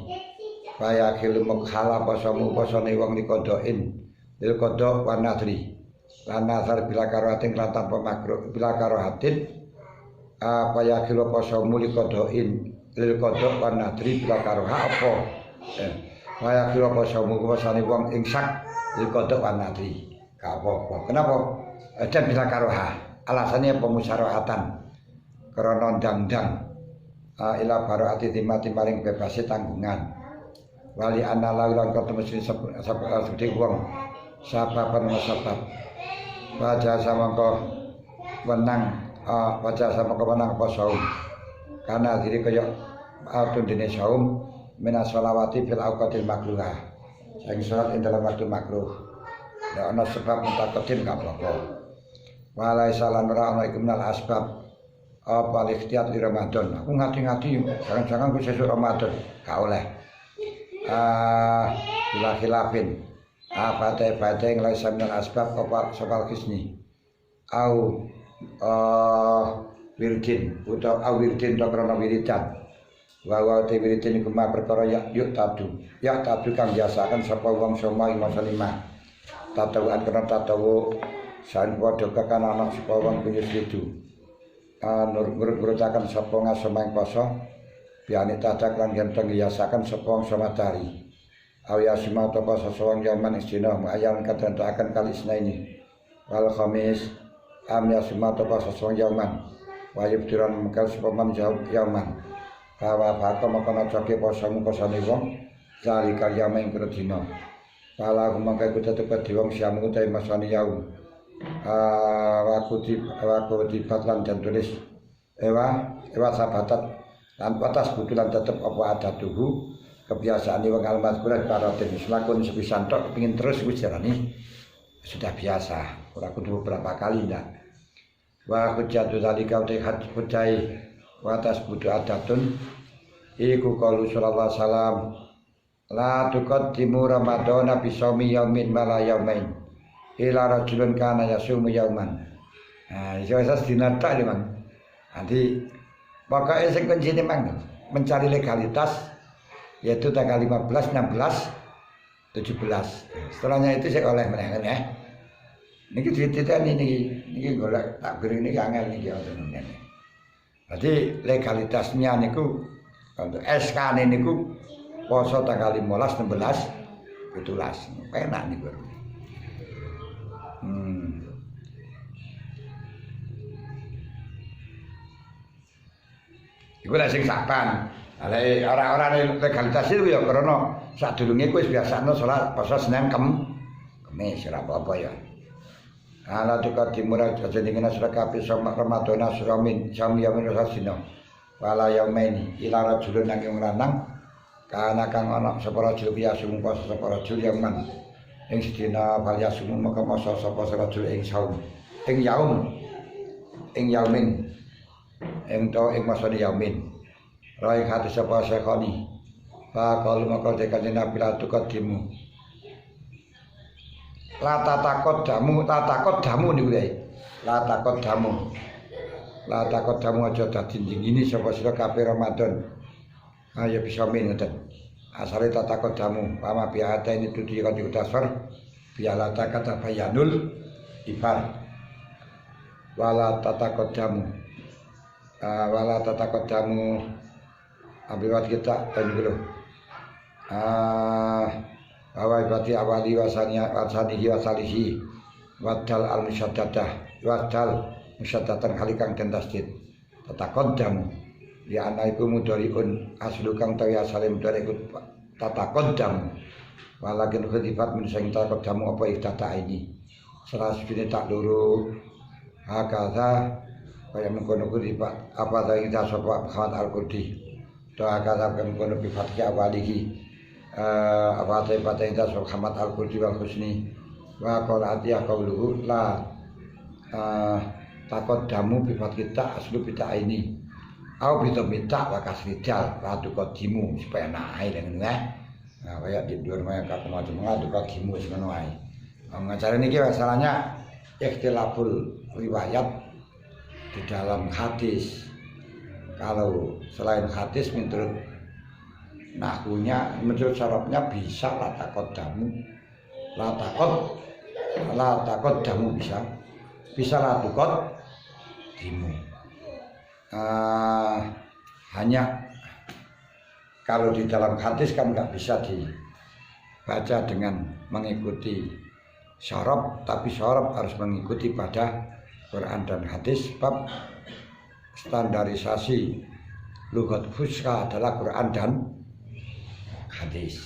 kaya khilmu khala posomu posone wong nikodoin lil kodok wa nadri lan nazar bila karahatin lan tanpa makruh bila karahatin apa ya kilo poso muli kodoin lil kodok lan nadri bila karoha apa kaya kilo poso muli posone wong ing sak lil kodok lan nadri gak apa-apa kenapa dan bila karoha alasannya pemusyawaratan karena ndang-ndang ila baroati timati maring bebasi tanggungan wali anna laulan ketemu seperti wong sababan masabab baca sama kau menang baca sama kemenang apa saum karena diri kaya atun dini saum minas sholawati fil awqatil makruhah yang sholat ing dalam waktu makruh ya ana sebab mutakodim gak apa-apa walai salan ra'ana iku minal asbab apa ikhtiyat di Ramadan aku ngati-ngati jangan-jangan ku sesuk Ramadan gak oleh bila khilafin apa teh yang lain minal asbab apa sokal kisni au wirdin utawa wirdin to krana wiridan wa te wiridin iku ma perkara yuk tadu kang biasakan sapa wong soma ing masa lima tatawuan kena tatawu saen padha kakana ana sapa wong kunyus itu nurut-nurutaken sapa ngasoma ing poso biane tadak lan yen biasakan sapa wong somatari awya sima to poso sawang jaman istina ayam katentuaken kali isnaini wal khamis amya sima to poso sawang jaman wajib tiran mengkal sapa man jaman bahwa bakal makan coke posamu posane wong cari karya main kredino pala kumangka kudu tepat di wong siamu utahe masane yaum waku di batlan dan tulis ewa sabatat lan batas butulan tetep apa ada tuhu kebiasaan wong almat kurat para tenis lakon sepisan tok pengin terus wis jarani sudah biasa ora kudu beberapa kali ndak wa hujjatu zalika utai hujjai watas budu adatun iku qalu sallallahu alaihi wasallam la tuqaddimu ramadhana bi shaumi yaumin mala yaumain ila rajulun kana yasumu yauman. Nah, iso dina tak Mang. Nanti pokoknya sing kuncine Mang mencari legalitas yaitu tanggal 15, 16, 17. Setelahnya itu saya oleh meneh ya. Niki dititeni niki golek takbir niki angel niki wonten ngene. Jadi legalitasnya niku untuk SK niku poso tanggal 15, 16, 17. Penak niku. Iku lek sing saban. Orang-orang legalitas itu ya karena sadurunge kuwi biasane salat poso Senin Kamis ora apa-apa ya. Ala tukar timur aja dengan surah kapi sama Ramadan asramin sami yamin rasina wala yaumaini ila rajulun nang lanang kana kang ana sapa rajul biasa mungko sapa rajul yaman ing sedina balya sumu maka masa sapa rajul ing saum ing yaumin ing to ing masa yaumin rai hati sapa sekhoni fa qalu maka dekan nabi la tukar timu la takot damu niku ya. La takot damu aja dadi ngene sapa sira kabeh Ramadan. Ayo bisa min ngoten. Asale takot damu pama biata ini tuti kan diutasar biala kata bayanul ibar. Wala takot damu. Abiwat kita kan dulu. Awal berarti awali wasanihi wadal al musyaddadah halikang den tasdid tataqaddam ya anaiku mudhariun aslu kang tawi asale mudhariun tataqaddam walakin khudifat min sing taqaddamu apa iktata ini salah sujune tak loro hakaza kaya mengkono khudifat apa ta kita sapa khawan al-qurdi doa kata mengkono bi fathi awalihi apa itu Muhammad Al-Qurdi wal Husni wa qala atiyah qauluhu la taqaddamu bi kita aslu bita ini au bita minta wa kasrijal la tuqaddimu supaya naik dengan kaya di dhuwur maya kaku macam tuqaddimu wis ngono ae ngajare niki masalahnya ikhtilaful riwayat di dalam hadis. Kalau selain hadis menurut nahwunya menurut syaratnya bisa latakot damu bisa latukot dimu hanya kalau di dalam hadis kan nggak bisa dibaca dengan mengikuti syarab, tapi syarab harus mengikuti pada Quran dan hadis sebab standarisasi lughat fusha adalah Quran dan hadis.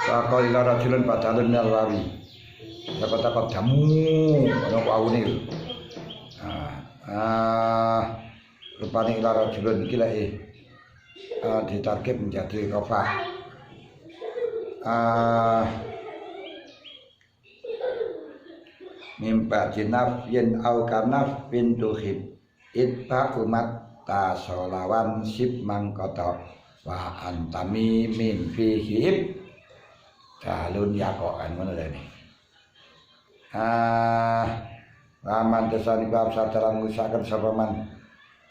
Sakal ila rajulun badalun minal rawi. Dapat damu ana waune. Rupane ila rajulun iki lek ditarkib menjadi rafah. Mimpa jinaf yen au kanaf pintuhib itba umat tasolawan sip mangkota wa antami min fihib dalun yakoan ngono dene. Raman desani bab sadaran ngusaken sapa man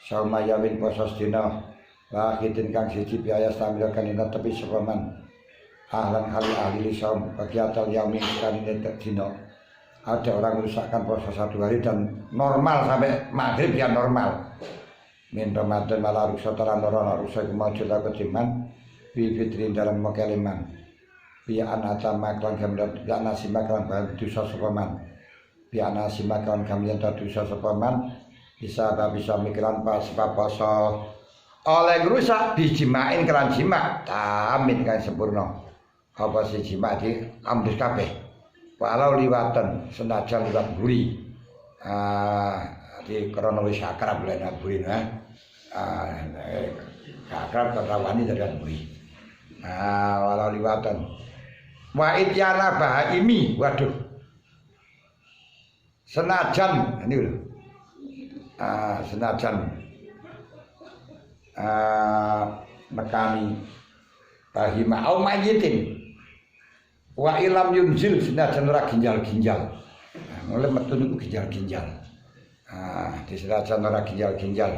sauma yamin poso dina wa khidin kang siji biaya sambil kanina tepi sapa man ahlan ahli saum bagiatal yamin kanine dina. Ada orang merusakkan puasa 1 hari dan normal sampai maghrib ya normal. Min Ramadan malah rusak taran loro rusak kemaju la ketiman bi fitrin dalam makaliman. Bi anata maklan gamdan ya nasima kan dosa sepaman. Bi anasima kan gamdan dosa sepaman bisa mikiran pas puasa oleh rusak dijimain keran jima tamin kan sempurna. Apa sih jima di amdus kabeh. Walau liwatan senajan liwat buri, di krono wis akrab lek buri akrab terawani dari buri. Walau liwatan. Wa ityana bahaimi, waduh. Senajan ini lho. Senajan mekani bahima au mayitin. Wa ilam yunzil senajan ora ginjal-ginjal. Mulai metu niku ginjal-ginjal. Di senajan ora ginjal-ginjal.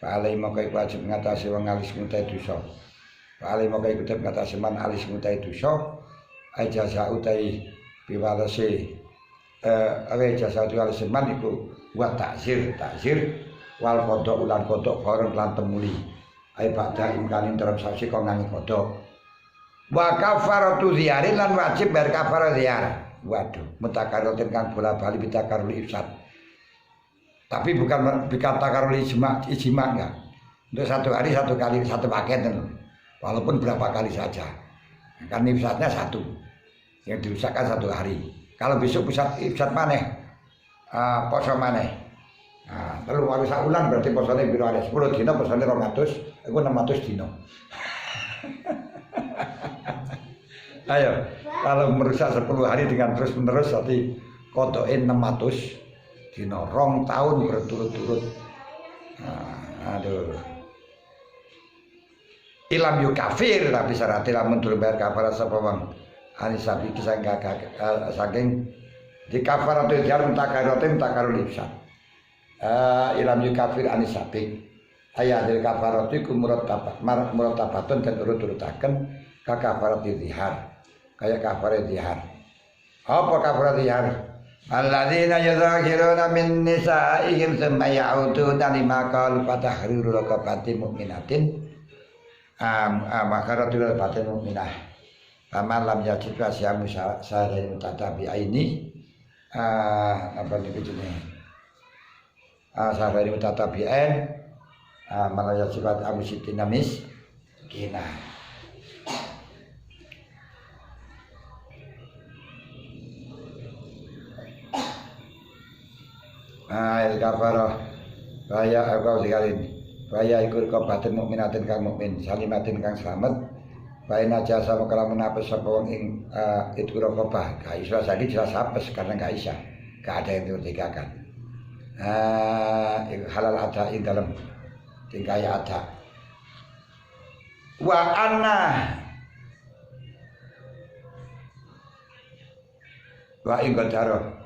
Paling mongko iku wajib ngatasi wong alis ngutai dosa. Paling mongko iku kudu ngatasi man alis ngutai dosa. Aja sa utai piwalese jasa utai seman iku wa takzir wal kodok ulan kodok bareng lan temuli. Ai badha imkanin dalam sasi kok ngangi kodok. Wa kafaratu ziyarin lan wajib bar kafarah ziyar. Waduh, mutakarotin kan bola-bali bitakarul ifsad. Tapi bukan takarul ijma enggak. Untuk satu hari satu kali satu paket, walaupun berapa kali saja. Kan ifsadnya satu, yang diusahkan satu hari. Kalau besok ifsad maneh, poso maneh. Nah, lalu kalau sak ulang berarti posone biro ada 10 dino, posone 200, itu 600 dino. Ayo, kalau merusak 10 hari dengan terus menerus berarti kodokin 600 dino, 2 tahun berturut-turut. Aduh. Ilam yu kafir tapi syaratnya lamun durung bayar kafarat sapa wong anisabi kisah saking di kafarat itu jar takarul ifsad. Ilam yu kafir anisabi ayat dari kafarat itu muratabatun dan urut-urutaken ka kafarat zihar. Kayak kafarat zihar. Apa kafarat zihar? Alladzina yuzakiruna min nisa'ihim thumma ya'uduna lima qalu fatahriru raqabatin mu'minatin makaratul batin mukminah. Paman lam yajid wasyamu sahari mutatabi ini apa dibicane? Sahari mutatabi malah yajid amusitin namis kina. Kafarah kaya aku dikalin. Waya ikut kabatin mukminatin kang mukmin, salimatin kang selamat. Baina jasa mengkala menapes sapa wong ing itu rokobah. Ka iso saiki jelas apes karena gak isa. Gak ada yang diutikakan. Halal ada ing dalam tingkai ada. Wa anna wa ing gadaro.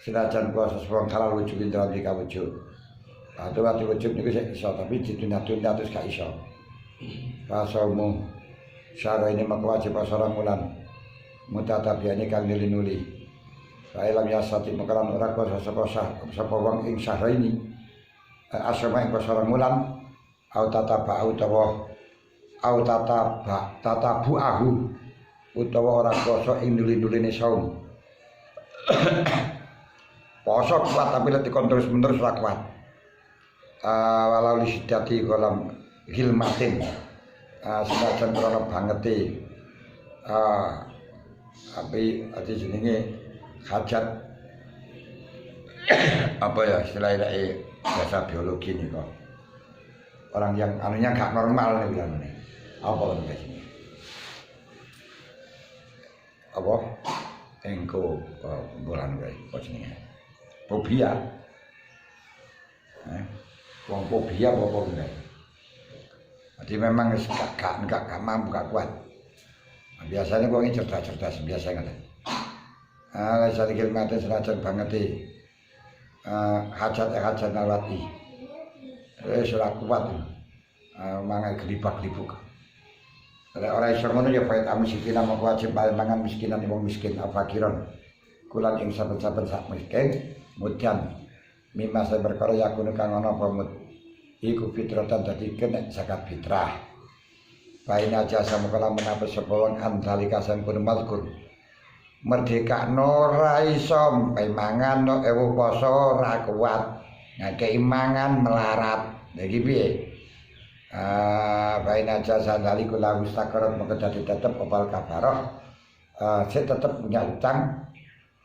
Senajan kuasa wong halal wujud ing dalam dikawujud. Atau waktu wajib niku sik iso tapi ditunda-tunda terus gak iso. Pasomu syara ini maka wajib pasaran mulan. Mutatabiane kang nuli-nuli. Sae lam yasati makaran ora kuasa sapa wong ing syahra ini. Asama ing pasaran mulan au tataba tatabu ahu utawa ora kuasa ing nuli-nuline saum. Poso kuat tapi lek dikon terus-menerus ora kuat. Walau lisidati kolam hilmatin senajan krono bangete api ati jenenge hajat apa ya istilahnya bahasa biologi nih kok orang yang anunya gak normal nih bilangnya apa nih sini apa engko bulan guys apa jenenge fobia wong fobia apa enggak. Jadi memang gak mampu gak kuat. Nah, biasanya wong cerdas biasa ngoten. Lajane kilmate senajan banget hajat nalwati. Wis ora kuat. Mangan gelibak-gelibuk. Lek ora iso ngono ya faid miskin mung wajib mangan miskinan wong miskin afakiron. Kulan ing saben-saben sak miskin mudyan mimma saya berkara yakun kang ana pamut iku fitratan dadi kena zakat fitrah. Baina jasa mukala menapa sapa wong andalika sampun mazkur. Merdeka ora iso mangan no ewu poso ora kuat. Ngakei mangan melarat. Lagi piye? Baina jasa dalikul mustaqarat maka dadi tetep opal kafarah. Saya tetap punya utang.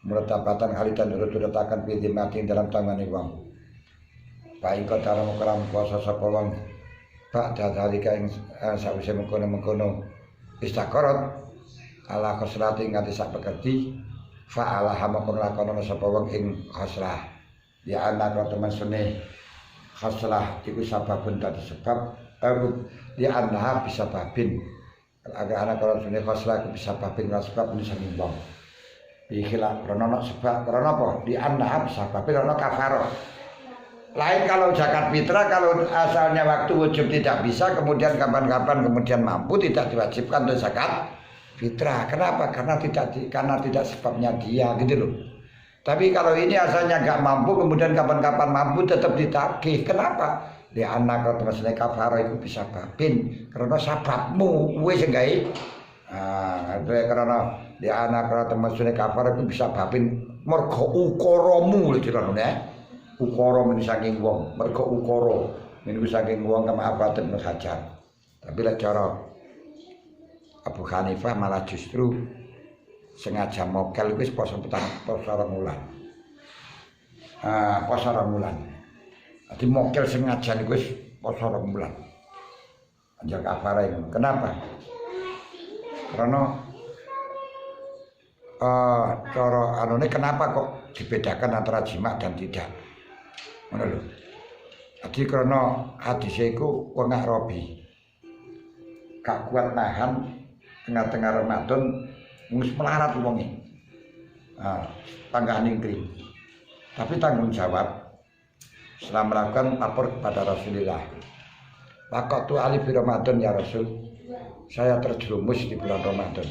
Muratabatan halitan urut-urutakan pilih mati dalam tangane wong. Baik kok cara mukaram kuasa sapa wong. Pak dadalika ing sawise mengkono-mengkono istaqarat ala khosrati nganti sak pekerti fa ala hamakun lakono sapa wong ing khosrah. Ya anak teman sunne khosrah iku sababun dadi sebab ya anak bisa babin. Agar anak orang sunne khosrah bisa babin sebab ini sami wong. Ikhlas karena sebab karena apa di anda sebab karena kafaroh Lain kalau zakat fitrah, kalau asalnya waktu wujub tidak bisa, kemudian kapan-kapan kemudian mampu, tidak diwajibkan untuk zakat fitrah. Kenapa? Karena tidak sebabnya dia, gitu loh. Tapi kalau ini asalnya nggak mampu, kemudian kapan-kapan mampu tetap ditagih. Kenapa? Di anak kalau masalah kafaro itu bisa babin, karena sababmu, wes enggak. Karena di anak kalau masalah kafaro itu bisa babin, mergo ukoromu, ya. Ukoro ini saking wong, mergo ukoro ini saking wong kama Abu Ibnu Hajar. Tapi lek cara Abu Hanifah malah justru sengaja mokel wis poso rong wulan. Poso rong wulan. Dadi mokel sengaja niku wis poso rong wulan. Anjak kafara itu. Kenapa? Karena cara anune kenapa kok dibedakan antara jima dan tidak? Ngono lho. Jadi karena hadis iku wong Arabi. Gak kuat nahan tengah-tengah Ramadan wis melarat wonge. Tangga ningkring. Tapi tanggung jawab setelah melakukan lapor kepada Rasulullah. Waqtu ali fi Ramadan ya Rasul. Saya terjerumus di bulan Ramadan.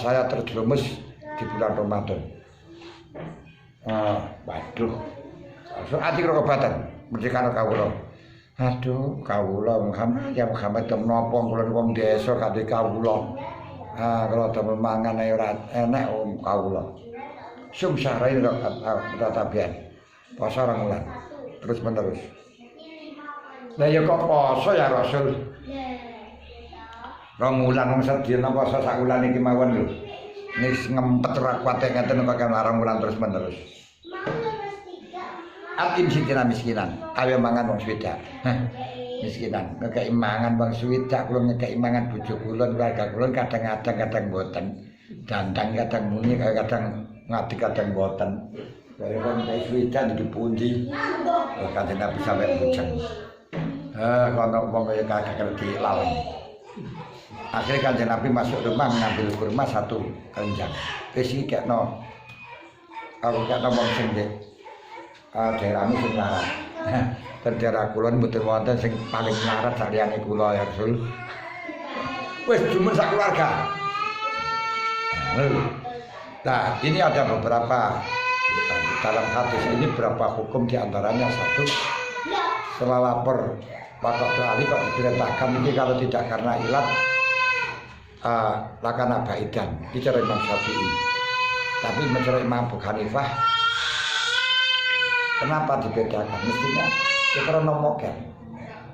Saya terjerumus di bulan Ramadan. Waduh. So ati kobatan merdeka kawula. Aduh, kawula Muhammad menapa kula wong desa kadhe kawula. Kalau damel mangan ae ora enek kawula. Sumsarai tatabian. Poso rong wulan. Terus menerus. Lah ya kok poso ya Rasul? Rong wulan wong sedina poso sak wulan iki mawon lho. Nis ngempet ora kuat ngeten kok larang wulan terus menerus. Atim sitina miskinan, awe mangan wong swidak. Miskinan, ngekeki mangan wong swidak, kula ngekeki mangan bojo kula, keluarga kula kadang-kadang mboten. Dandang kadang muni, kadang ngadeg kadang mboten. Kaya wong swidak iki pundi? Kadang Nabi sampe bujeng. Kono wong kaya kagak ngerti lawan. Akhirnya Kanjeng Nabi masuk rumah mengambil kurma satu kelenjang. Wis iki kekno. Aku kekno wong sing daerahmu sing larat. Daerah kula mboten wonten sing paling larat saliyane kula ya Rasul. Wis jumen sak keluarga. Nah, ini ada beberapa dalam hadis ini beberapa hukum diantaranya satu setelah lapor waktu Ali kok diperintahkan ini kalau tidak karena ilat lakana baidan bicara Imam Syafi'i. Tapi menurut Imam Abu Hanifah kenapa dibedakan? Mestinya ya karena mogen.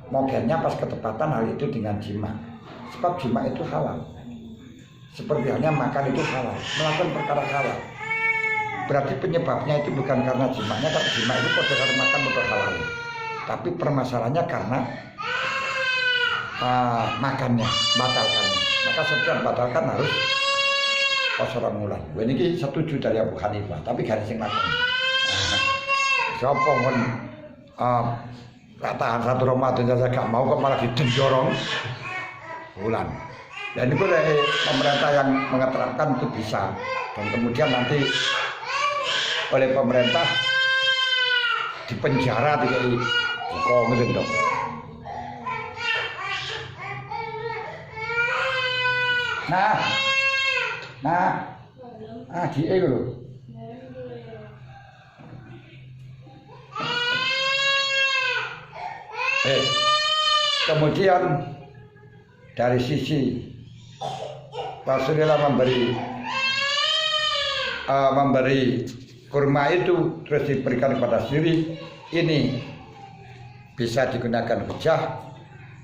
Mogennya pas ketepatan hal itu dengan jima. Sebab jima itu halal. Seperti halnya makan itu halal, melakukan perkara halal. Berarti penyebabnya itu bukan karena jimanya, kalau jima itu pada karena makan betul halal. Tapi permasalahannya karena makannya, batalkannya. Maka setiap batalkan harus poso rong wulan. Ini setuju dari Abu Hanifah, tapi garis sing makan. Siapa pun tahan satu Ramadan saja gak mau kok malah didenjorong bulan. Dan itu dari pemerintah yang mengeterapkan itu bisa. Dan kemudian nanti oleh pemerintah dipenjara dikai hukum gitu dong. Dia itu loh. Kemudian dari sisi Rasulullah memberi kurma itu terus diberikan kepada sendiri, ini bisa digunakan hujah.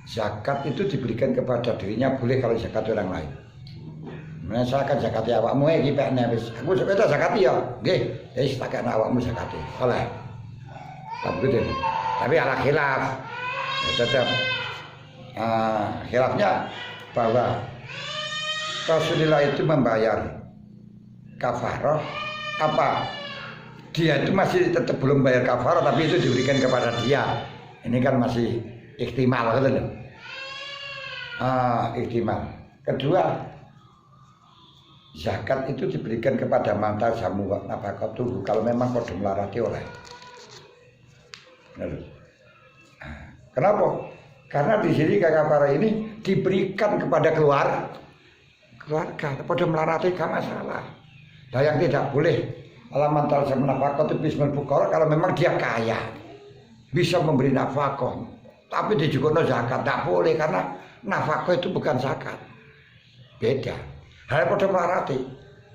Zakat itu diberikan kepada dirinya boleh kalau zakat orang lain. Misalkan zakat awakmu iki pekne wis aku sepeda zakat ya nggih wis tak kena awakmu zakat oleh. Tapi ala khilaf tetap khilafnya bahwa Rasulullah itu membayar kafarah apa dia itu masih tetap belum bayar kafarah tapi itu diberikan kepada dia. Ini kan masih ihtimal gitu loh. Ihtimal. Kedua, zakat itu diberikan kepada manta jamu nafaqatuhu kalau memang kudu melarati oleh. Kenapa? Karena di sini kakak para ini diberikan kepada keluarga, pada melarati gak masalah. Nah yang tidak boleh alaman talsa menafkah itu bismil fuqara kalau memang dia kaya, bisa memberi nafkah, tapi dijukukno zakat tak boleh karena nafkah itu bukan zakat, beda. Hal pada melarati.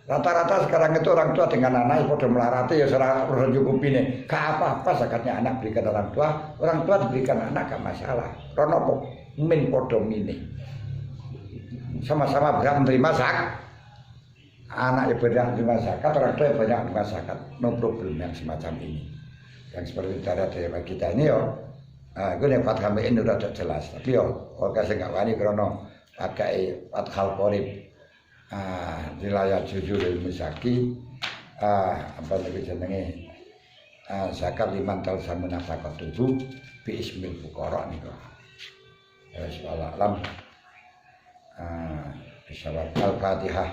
Rata-rata sekarang itu orang tua dengan anak pada melarati ya serah cukupi nih. Gak apa-apa zakatnya anak berikan orang tua diberikan anak gak masalah. Ronopo min podo mini. Sama-sama berhak menerima zakat. Anak yang berhak menerima zakat, orang tua yang berhak menerima zakat. No problem yang semacam ini. Yang seperti cara dari kita ini yo. Gue yang Fathah ini udah jelas. Tapi yo, orang saya nggak wani krono pakai Fathal Qorib. Wilayah jujur misaki apa lagi jenenge zakat liman tal samuna zakat tubuh bi ismil fuqara niku. Ya wis alam. Bisawab al-Fatihah.